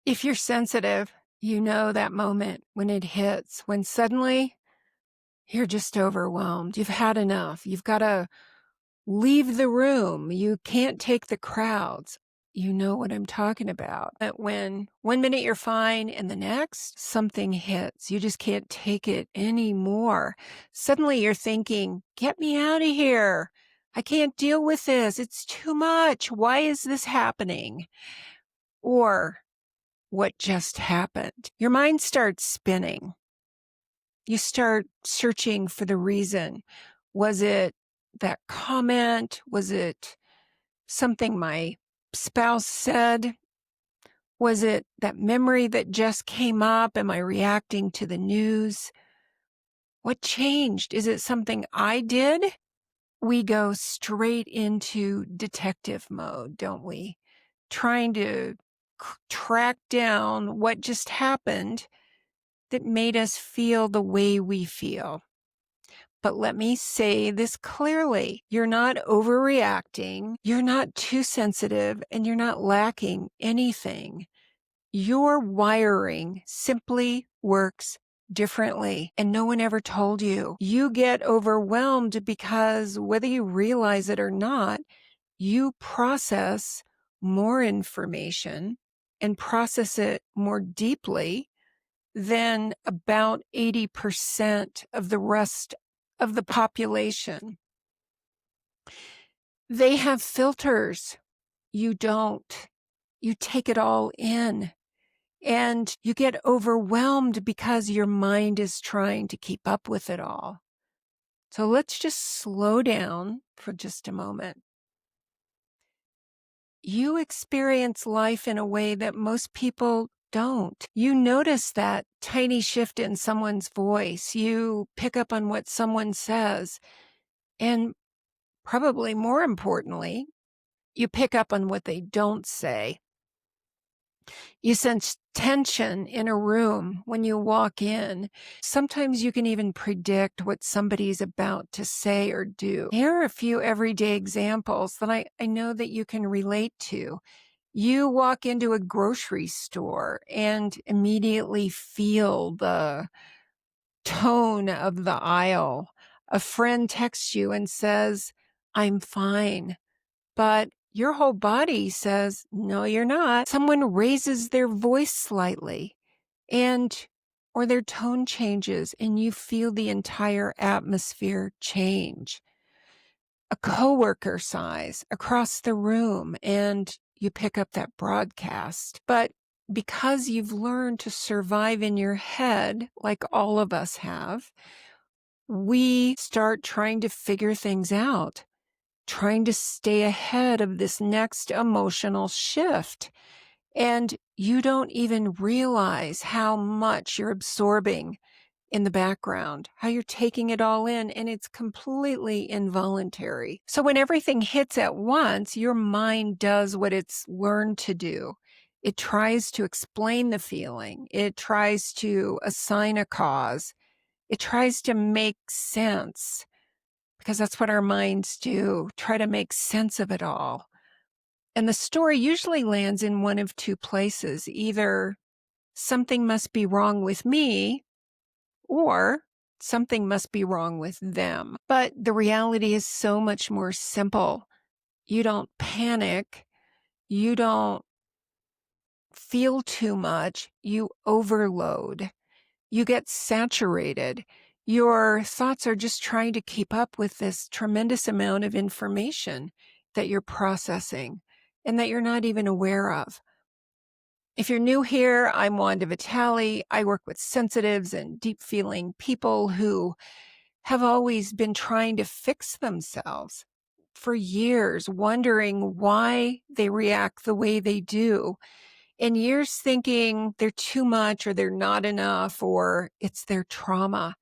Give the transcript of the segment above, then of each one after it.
If you're sensitive, you know that moment when it hits, when suddenly you're just overwhelmed. You've had enough. You've got to leave the room. You can't take the crowds. You know what I'm talking about. But when one minute you're fine and the next something hits, you just can't take it anymore. Suddenly you're thinking, get me out of here. I can't deal with this. It's too much. Why is this happening? Or what just happened? Your mind starts spinning. You start searching for the reason. Was it that comment? Was it something my spouse said? Was it that memory that just came up? Am I reacting to the news? What changed? Is it something I did? We go straight into detective mode, don't we? Trying to track down what just happened that made us feel the way we feel. But let me say this clearly. You're not overreacting. You're not too sensitive, and you're not lacking anything. Your wiring simply works differently, and no one ever told you. You get overwhelmed because whether you realize it or not, you process more information and process it more deeply than about 80% of the rest of the population. They have filters. You don't. You take it all in. And you get overwhelmed because your mind is trying to keep up with it all. So let's just slow down for just a moment. You experience life in a way that most people don't. You notice that tiny shift in someone's voice. You pick up on what someone says. And probably more importantly, you pick up on what they don't say. You sense tension in a room when you walk in. Sometimes you can even predict what somebody's about to say or do. Here are a few everyday examples that I know that you can relate to. You walk into a grocery store and immediately feel the tone of the aisle. A friend texts you and says, I'm fine. But your whole body says, no, you're not. Someone raises their voice slightly or their tone changes and you feel the entire atmosphere change. A coworker sighs across the room and you pick up that broadcast. But because you've learned to survive in your head, like all of us have, we start trying to figure things out, trying to stay ahead of this next emotional shift. And you don't even realize how much you're absorbing in the background, how you're taking it all in, and it's completely involuntary. So when everything hits at once, your mind does what it's learned to do. It tries to explain the feeling. It tries to assign a cause. It tries to make sense, because that's what our minds do, try to make sense of it all. And the story usually lands in one of two places. Either something must be wrong with me, or something must be wrong with them. But the reality is so much more simple. You don't panic. You don't feel too much. You overload. You get saturated. Your thoughts are just trying to keep up with this tremendous amount of information that you're processing and that you're not even aware of. If you're new here, I'm Wanda Vitale. I work with sensitives and deep-feeling people who have always been trying to fix themselves for years, wondering why they react the way they do. And years thinking they're too much or they're not enough or it's their trauma,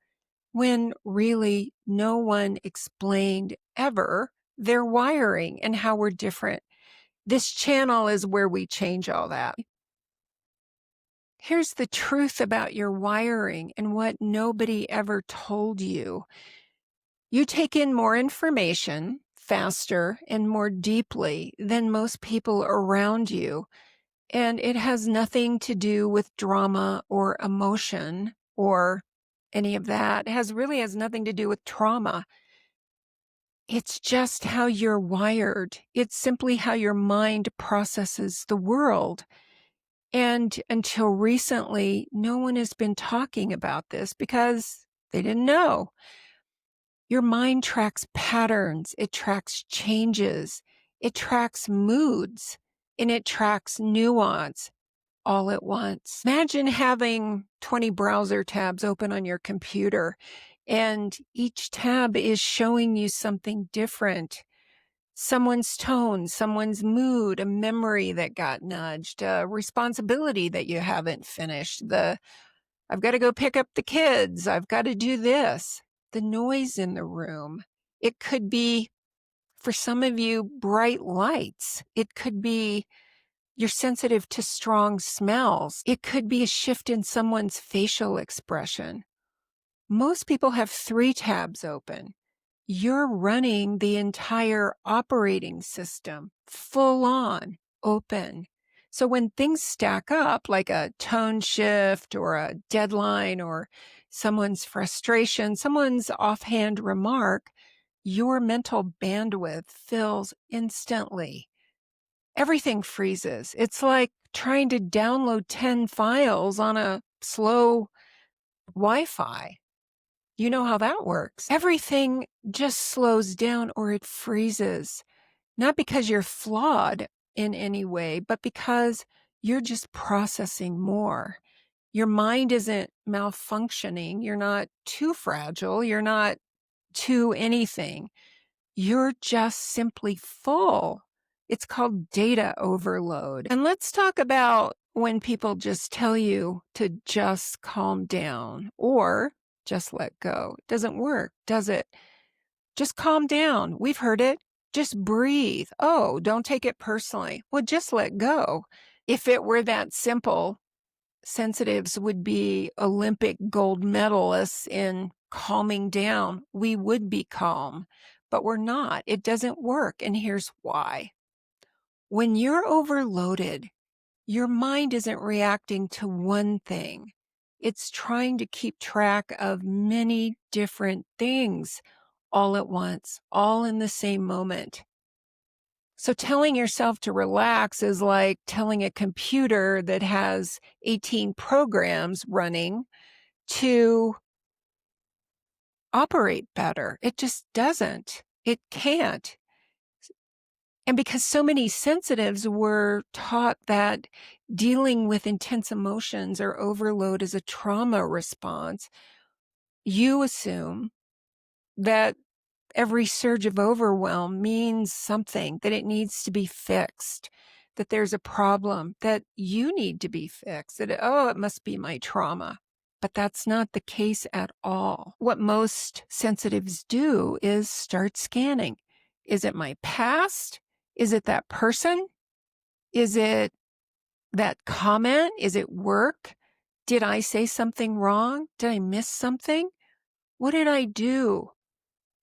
when really no one explained ever their wiring and how we're different. This channel is where we change all that. Here's the truth about your wiring and what nobody ever told you. You take in more information faster and more deeply than most people around you. And it has nothing to do with drama or emotion or any of that. Really has nothing to do with trauma. It's just how you're wired. It's simply how your mind processes the world. And until recently, no one has been talking about this because they didn't know. Your mind tracks patterns, it tracks changes, it tracks moods, and it tracks nuance all at once. Imagine having 20 browser tabs open on your computer, and each tab is showing you something different. Someone's tone, someone's mood, a memory that got nudged, a responsibility that you haven't finished, I've got to go pick up the kids, I've got to do this, the noise in the room. It could be, for some of you, bright lights. It could be you're sensitive to strong smells. It could be a shift in someone's facial expression. Most people have 3 tabs open. You're running the entire operating system full on open. So when things stack up, like a tone shift or a deadline or someone's frustration, someone's offhand remark, your mental bandwidth fills instantly. Everything freezes. It's like trying to download 10 files on a slow Wi-Fi. You know how that works. Everything just slows down or it freezes. Not because you're flawed in any way, but because you're just processing more. Your mind isn't malfunctioning. You're not too fragile. You're not too anything. You're just simply full. It's called data overload. And let's talk about when people just tell you to just calm down or just let go. It doesn't work, does it? Just calm down. We've heard it. Just breathe. Oh, don't take it personally. Well, just let go. If it were that simple, sensitives would be Olympic gold medalists in calming down. We would be calm, but we're not. It doesn't work. And here's why. When you're overloaded, your mind isn't reacting to one thing. It's trying to keep track of many different things all at once, all in the same moment. So telling yourself to relax is like telling a computer that has 18 programs running to operate better. It just doesn't. It can't. And because so many sensitives were taught that dealing with intense emotions or overload is a trauma response, you assume that every surge of overwhelm means something, that it needs to be fixed, that there's a problem, that you need to be fixed, that, oh, it must be my trauma. But that's not the case at all. What most sensitives do is start scanning. Is it my past? Is it that person? Is it that comment? Is it work? Did I say something wrong? Did I miss something? What did I do?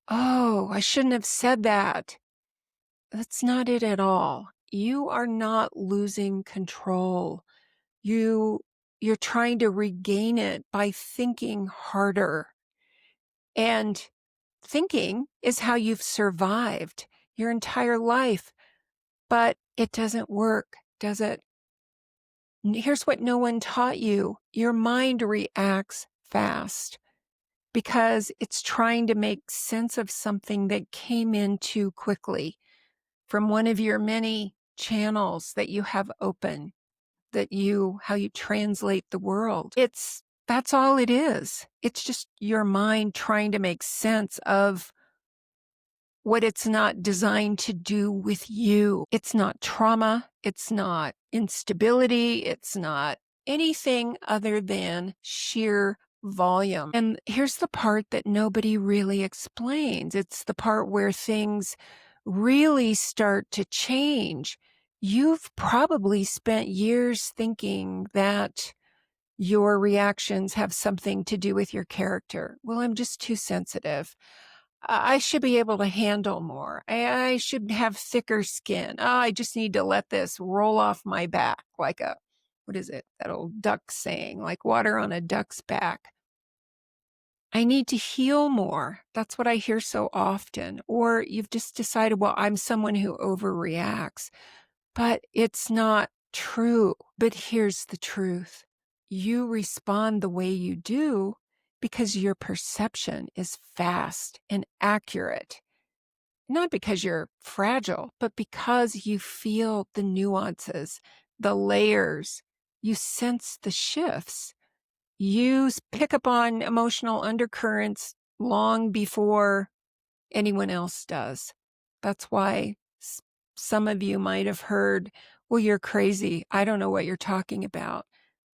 Oh, I shouldn't have said that. That's not it at all. You are not losing control. You're trying to regain it by thinking harder. And thinking is how you've survived your entire life. But it doesn't work, does it? Here's what no one taught you. Your mind reacts fast because it's trying to make sense of something that came in too quickly from one of your many channels that you have open, how you translate the world. That's all it is. It's just your mind trying to make sense of what it's not designed to do with you. It's not trauma. It's not instability. It's not anything other than sheer volume. And here's the part that nobody really explains. It's the part where things really start to change. You've probably spent years thinking that your reactions have something to do with your character. Well, I'm just too sensitive. I should be able to handle more. I should have thicker skin. Oh, I just need to let this roll off my back like a, what is it? That old duck saying, like water on a duck's back. I need to heal more. That's what I hear so often. Or you've just decided, well, I'm someone who overreacts, but it's not true. But here's the truth. You respond the way you do because your perception is fast and accurate. Not because you're fragile, but because you feel the nuances, the layers, you sense the shifts. You pick up on emotional undercurrents long before anyone else does. That's why some of you might have heard, well, you're crazy. I don't know what you're talking about.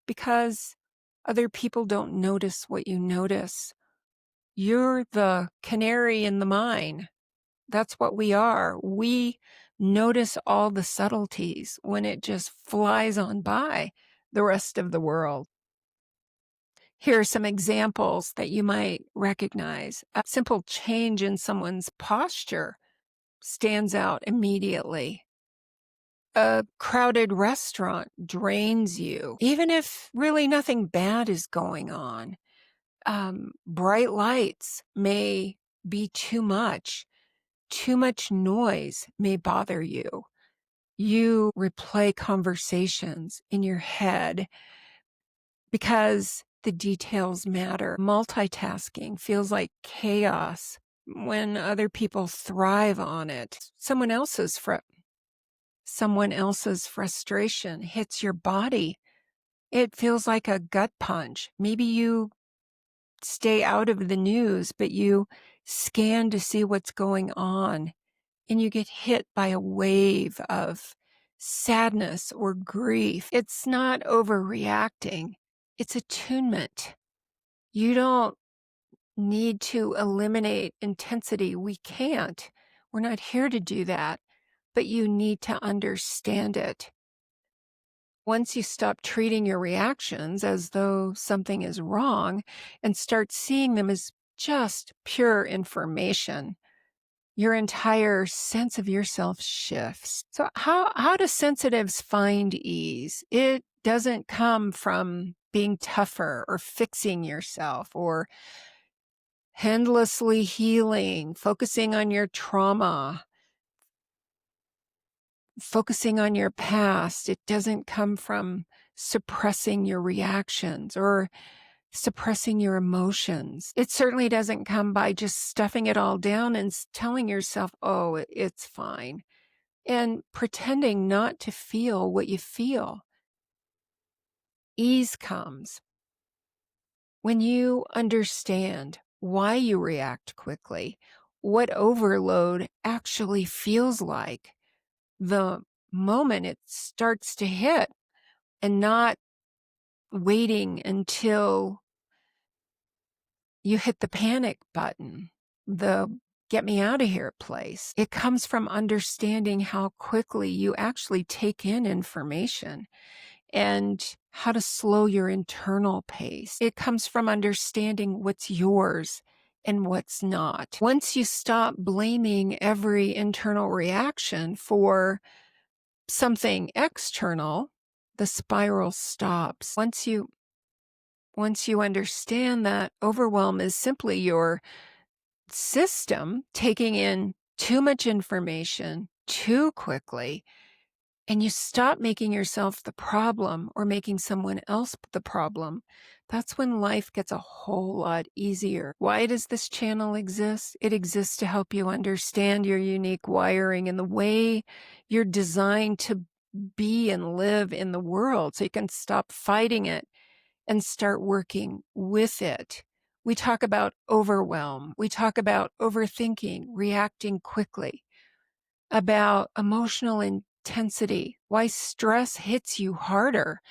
Because other people don't notice what you notice. You're the canary in the mine. That's what we are. We notice all the subtleties when it just flies on by the rest of the world. Here are some examples that you might recognize. A simple change in someone's posture stands out immediately. A crowded restaurant drains you, even if really nothing bad is going on. Bright lights may be too much. Too much noise may bother you. You replay conversations in your head because the details matter. Multitasking feels like chaos when other people thrive on it. Someone else's frustration hits your body. It feels like a gut punch. Maybe you stay out of the news, but you scan to see what's going on, and you get hit by a wave of sadness or grief. It's not overreacting, it's attunement. You don't need to eliminate intensity. We can't. We're not here to do that, but you need to understand it. Once you stop treating your reactions as though something is wrong and start seeing them as just pure information, your entire sense of yourself shifts. So how do sensitives find ease? It doesn't come from being tougher or fixing yourself or endlessly healing, focusing on your trauma, focusing on your past. It doesn't come from suppressing your reactions or suppressing your emotions. It certainly doesn't come by just stuffing it all down and telling yourself, oh, it's fine, and pretending not to feel what you feel. Ease comes when you understand why you react quickly, what overload actually feels like the moment it starts to hit, and not waiting until you hit the panic button, the get me out of here place. It comes from understanding how quickly you actually take in information and how to slow your internal pace. It comes from understanding what's yours and what's not. Once you stop blaming every internal reaction for something external, the spiral stops. Once you understand that overwhelm is simply your system taking in too much information too quickly, and you stop making yourself the problem or making someone else the problem, that's when life gets a whole lot easier. Why does this channel exist? It exists to help you understand your unique wiring and the way you're designed to be and live in the world, so you can stop fighting it and start working with it. We talk about overwhelm. We talk about overthinking, reacting quickly, about emotional intensity, why stress hits you harder,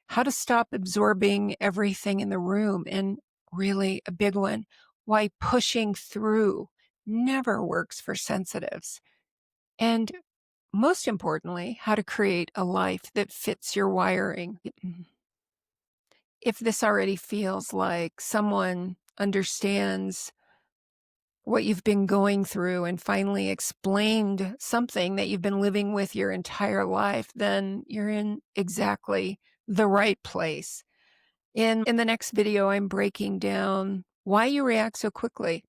how to stop absorbing everything in the room, and really a big one, why pushing through never works for sensitives. And most importantly, how to create a life that fits your wiring. If this already feels like someone understands what you've been going through and finally explained something that you've been living with your entire life, then you're in exactly the right place. In the next video, I'm breaking down why you react so quickly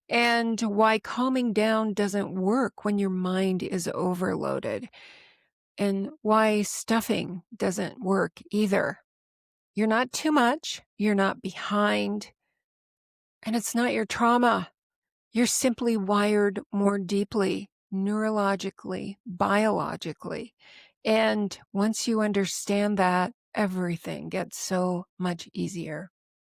and why calming down doesn't work when your mind is overloaded, and why stuffing doesn't work either. You're not too much, you're not behind, and it's not your trauma. You're simply wired more deeply, neurologically, biologically. And once you understand that, everything gets so much easier.